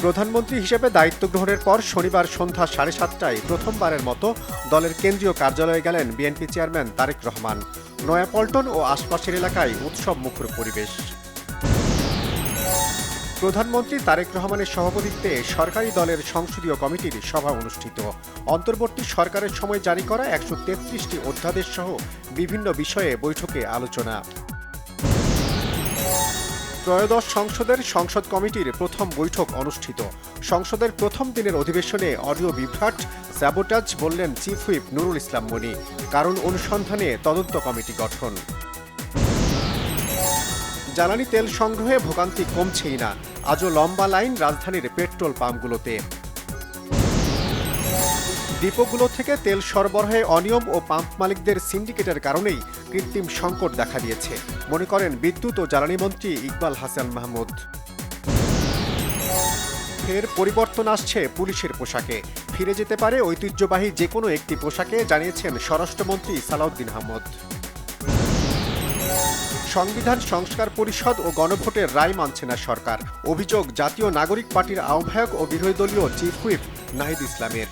প্রধানমন্ত্রী হিসেবে দায়িত্ব গ্রহণের পর শনিবার সন্ধ্যা 7:30টায় প্রথমবারের মতো দলের কেন্দ্রীয় কার্যালয়ে গেলেন বিএনপি চেয়ারম্যান তারেক রহমান। নয়াপল্টন ও আশপাশের এলাকায় উৎসব মুখর পরিবেশ। প্রধানমন্ত্রী তারেক রহমানের সভাপতিত্বে সরকারি দলের সংসদীয় কমিটির সভা অনুষ্ঠিত। অন্তর্বর্তী সরকারের সময় জারি করা 133টি অধ্যাদেশ সহ বিভিন্ন বিষয়ে বৈঠকে আলোচনা। ত্রয়োদশ সংসদের সংসদ কমিটির প্রথম বৈঠক অনুষ্ঠিত। সংসদের প্রথম দিনের অধিবেশনে অডিও বিভ্রাট, স্যাবোটাজ বললেন চিফ হুইপ নুরুল ইসলাম মনি। কারণ অনুসন্ধানে তদন্ত কমিটি গঠন। জ্বালানি তেল সংগ্রহে ভোগান্তি কমছেই না, আজও লম্বা লাইন রাজধানীর পেট্রোল পাম্পগুলোতে। ডিপোগুলো থেকে তেল সরবরাহে অনিয়ম ও পাম্প মালিকদের সিন্ডিকেটের কারণেই কৃত্রিম সংকট দেখা দিয়েছে, মনে করেন বিদ্যুৎ ও জ্বালানি মন্ত্রী ইকবাল হাসান মাহমুদ। ফের পরিবর্তন আসছে পুলিশের পোশাকে, ফিরে যেতে পারে ঐতিহ্যবাহী যে কোনো একটি পোশাকে, জানিয়েছেন স্বরাষ্ট্রমন্ত্রী সালাউদ্দিন আহমদ। সংবিধান সংস্কার পরিষদ ও গণভোটের রায় মানছে না সরকার, অভিযোগ জাতীয় নাগরিক পার্টির আহ্বায়ক ও বিরোধী দলীয় চিফ হুইপ নাহিদ ইসলামের।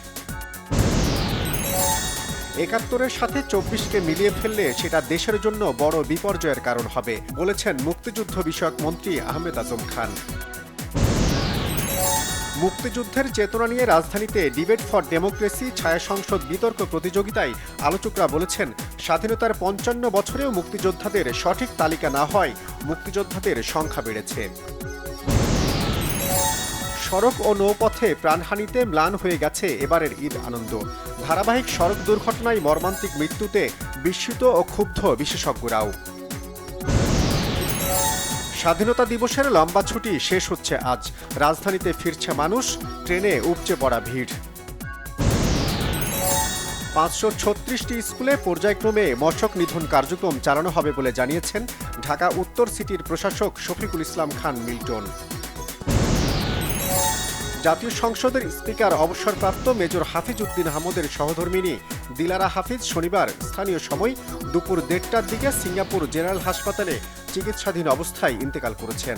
৭১-এর সাথে ২৪কে মিলিয়ে ফেললে সেটা দেশের জন্য বড় বিপর্যয়ের কারণ হবে, বলেছেন মুক্তিযুদ্ধ বিষয়ক মন্ত্রী আহমেদ আজম খান। মুক্তিযুদ্ধের চেতনা নিয়ে রাজধানীতে ডিবেট ফর ডেমোক্রেসি ছায়া সংসদ বিতর্ক প্রতিযোগিতায় আলোচকরা বলেছেন, স্বাধীনতার ৫৫ বছরেও মুক্তিযোদ্ধাদের সঠিক তালিকা না হয় মুক্তিযোদ্ধাদের সংখ্যা বেড়েছে। সড়ক ও নৌপথে প্রাণহানিতে ম্লান হয়ে গেছে এবারের ঈদ আনন্দ। ধারাবাহিক সড়ক দুর্ঘটনায় মর্মান্তিক মৃত্যুতে বিস্মিত ও ক্ষুব্ধ বিশেষজ্ঞরাও। স্বাধীনতা দিবসের লম্বা ছুটি শেষ হচ্ছে আজ, রাজধানীতে ফিরছে মানুষ, ট্রেনে উপচে পড়া ভিড়। ৫৩৬টি স্কুলে পর্যায়ক্রমে মশক নিধন কার্যক্রম চালানো হবে বলে জানিয়েছেন ঢাকা উত্তর সিটির প্রশাসক শফিকুল ইসলাম খান মিল্টন। জাতীয় সংসদের স্পিকার অবসরপ্রাপ্ত মেজর হাফিজ উদ্দিন আহমদের সহধর্মিণী দিলারা হাফিজ শনিবার স্থানীয় সময় দুপুর ১:৩০টার দিকে সিঙ্গাপুর জেনারেল হাসপাতালে চিকিৎসাধীন অবস্থায় ইন্তেকাল করেছেন।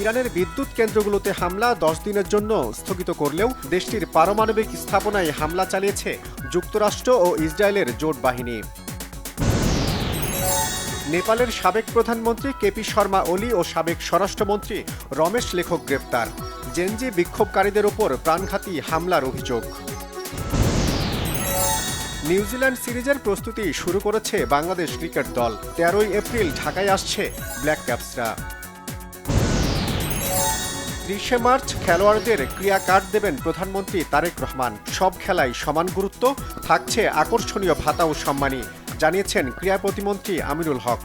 ইরানের বিদ্যুৎ কেন্দ্রগুলোতে হামলা ১০ দিনের জন্য স্থগিত করলেও দেশটির পারমাণবিক স্থাপনায় হামলা চালিয়েছে যুক্তরাষ্ট্র ও ইসরায়েলের জোট বাহিনী। নেপালের সাবেক প্রধানমন্ত্রী কেপি শর্মা ওলি ও সাবেক স্বরাষ্ট্রমন্ত্রী রমেশ লেখক গ্রেপ্তার। জেনজি বিক্ষোভকারীদের ওপর প্রাণঘাতী হামলার অভিযোগ। নিউজিল্যান্ড সিরিজের প্রস্তুতি শুরু করেছে বাংলাদেশ ক্রিকেট দল। ১৩ই এপ্রিল ঢাকায় আসছে ব্ল্যাক ক্যাপসরা। ৩০শে মার্চ খেলোয়াড়দের ক্রিয়া কার্ড দেবেন প্রধানমন্ত্রী তারেক রহমান। সব খেলায় সমান গুরুত্ব, থাকছে আকর্ষণীয় ভাতা ও সম্মানী, জানিয়েছেন ক্রীড়া প্রতিমন্ত্রী আমিনুল হক।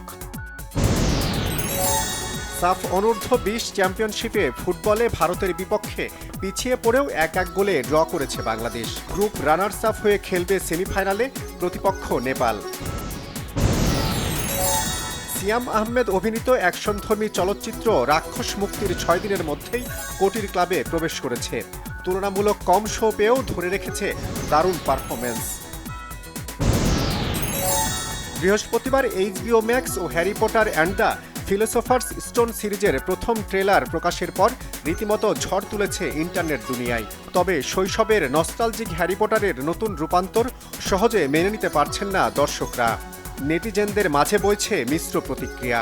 সাফ অনূর্ধ্ব-২০ চ্যাম্পিয়নশিপে ফুটবলে ভারতের বিপক্ষে পিছিয়ে পড়েও ১-১ গোলে ড্র করেছে বাংলাদেশ। গ্রুপ রানার্স আপ হয়ে খেলবে সেমিফাইনালে, প্রতিপক্ষ নেপাল। সিয়াম আহমেদ অভিনীত অ্যাকশনধর্মী চলচ্চিত্র রাক্ষস মুক্তির ৬ দিনের মধ্যেই কোটির ক্লাবে প্রবেশ করেছে। তুলনামূলক কম শো পেয়েও ধরে রেখেছে দারুণ পারফরমেন্স। বৃহস্পতিবার HBO ম্যাক্স ও Harry Potter and the philosopher's stone সিরিজের প্রথম ট্রেলার প্রকাশের পর রীতিমতো ঝড় তুলেছে ইন্টারনেট দুনিয়ায়। তবে শৈশবের নস্টালজিক হ্যারি পটারের নতুন রূপান্তর সহজে মেনে নিতে পারছেন না দর্শকরা। নেটিজেনদের মাঝে বইছে মিশ্র প্রতিক্রিয়া।